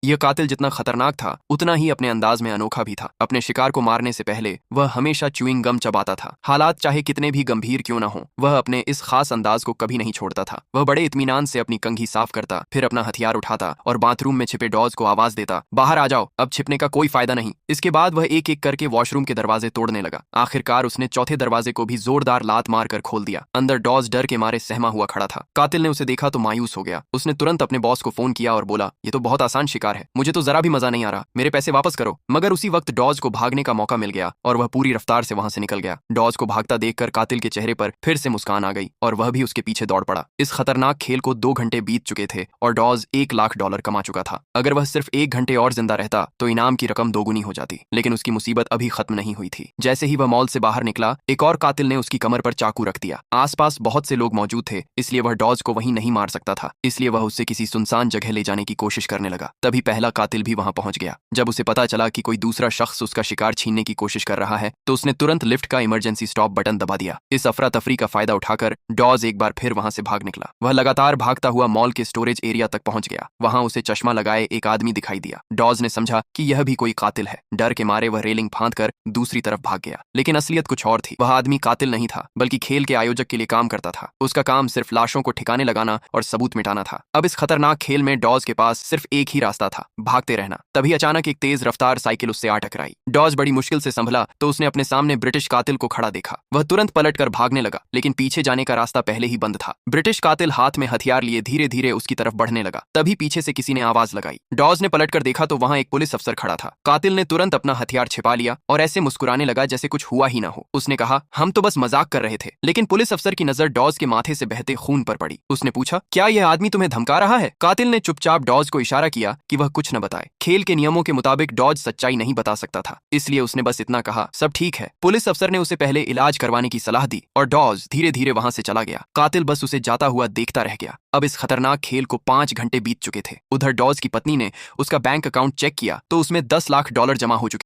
यह कातिल जितना खतरनाक था उतना ही अपने अंदाज में अनोखा भी था। अपने शिकार को मारने से पहले वह हमेशा च्युइंग गम चबाता था। हालात चाहे कितने भी गंभीर क्यों न हो, वह अपने इस खास अंदाज को कभी नहीं छोड़ता था। वह बड़े इत्मीनान से अपनी कंघी साफ करता, फिर अपना हथियार उठाता और बाथरूम में छिपे डॉज को आवाज देता, बाहर आ जाओ, अब छिपने का कोई फायदा नहीं। इसके बाद वह एक एक करके वॉशरूम के दरवाजे तोड़ने लगा। आखिरकार उसने चौथे दरवाजे को भी जोरदार लात मारकर खोल दिया। अंदर डॉज डर के मारे सहमा हुआ खड़ा था। कातिल ने उसे देखा तो मायूस हो गया। उसने तुरंत अपने बॉस को फोन किया और बोला, ये तो बहुत आसान शिकार है, मुझे तो जरा भी मजा नहीं आ रहा, मेरे पैसे वापस करो। मगर उसी वक्त डॉज को भागने का मौका मिल गया और वह पूरी रफ्तार से वहां से निकल गया। डॉज को भागता देखकर कातिल के चेहरे पर फिर से मुस्कान आ गई और वह भी उसके पीछे दौड़ पड़ा। इस खतरनाक खेल को 2 घंटे बीत चुके थे और डॉज $1 लाख कमा चुका था। अगर वह सिर्फ 1 घंटे और जिंदा रहता तो इनाम की रकम दोगुनी हो जाती, लेकिन उसकी मुसीबत अभी खत्म नहीं हुई थी। जैसे ही वह मॉल से बाहर निकला, एक और कातिल ने उसकी कमर पर चाकू रख दिया। आसपास बहुत से लोग मौजूद थे, इसलिए वह डॉज को वहीं नहीं मार सकता था। इसलिए वह उसे किसी सुनसान जगह ले जाने की कोशिश करने लगा। तभी पहला कातिल भी वहां पहुंच गया। जब उसे पता चला कि कोई दूसरा शख्स उसका शिकार छीनने की कोशिश कर रहा है तो उसने तुरंत लिफ्ट का इमरजेंसी स्टॉप बटन दबा दिया। इस अफरा तफरी का फायदा उठाकर डॉज एक बार फिर वहां से भाग निकला। वह लगातार भागता हुआ मॉल के स्टोरेज एरिया तक पहुंच गया। वहां उसे चश्मा लगाए एक आदमी दिखाई दिया। डॉज ने समझा कि यह भी कोई कातिल है। डर के मारे वह रेलिंग फांद कर दूसरी तरफ भाग गया, लेकिन असलियत कुछ और थी। वह आदमी कातिल नहीं था, बल्कि खेल के आयोजक के लिए काम करता था। उसका काम सिर्फ लाशों को ठिकाने लगाना और सबूत मिटाना था। अब इस खतरनाक खेल में डॉज के पास सिर्फ एक ही रास्ता था, भागते रहना। तभी अचानक एक तेज रफ्तार साइकिल उससे आ टकराई। डॉज बड़ी मुश्किल से संभला तो उसने अपने सामने ब्रिटिश कातिल को खड़ा देखा। वह तुरंत पलटकर भागने लगा, लेकिन पीछे जाने का रास्ता पहले ही बंद था। ब्रिटिश कातिल हाथ में हथियार लिए धीरे धीरे उसकी तरफ बढ़ने लगा। तभी पीछे से किसी ने आवाज लगाई। डॉज ने पलटकर देखा तो वहां एक पुलिस अफसर खड़ा था। कातिल ने तुरंत अपना हथियार छिपा लिया और ऐसे मुस्कुराने लगा जैसे कुछ हुआ ही ना हो। उसने कहा, हम तो बस मजाक कर रहे थे। लेकिन पुलिस अफसर की नजर डॉज के माथे से बहते खून पर पड़ी। उसने पूछा, क्या यह आदमी तुम्हें धमका रहा है? कातिल ने चुपचाप डॉज को इशारा किया कि वह कुछ न बताए। खेल के नियमों के मुताबिक डॉज सच्चाई नहीं बता सकता था, इसलिए उसने बस इतना कहा, सब ठीक है। पुलिस अफसर ने उसे पहले इलाज करवाने की सलाह दी और डॉज धीरे धीरे वहां से चला गया। कातिल बस उसे जाता हुआ देखता रह गया। अब इस खतरनाक खेल को 5 घंटे बीत चुके थे। उधर डॉज की पत्नी ने उसका बैंक अकाउंट चेक किया तो उसमें $10 लाख जमा हो चुके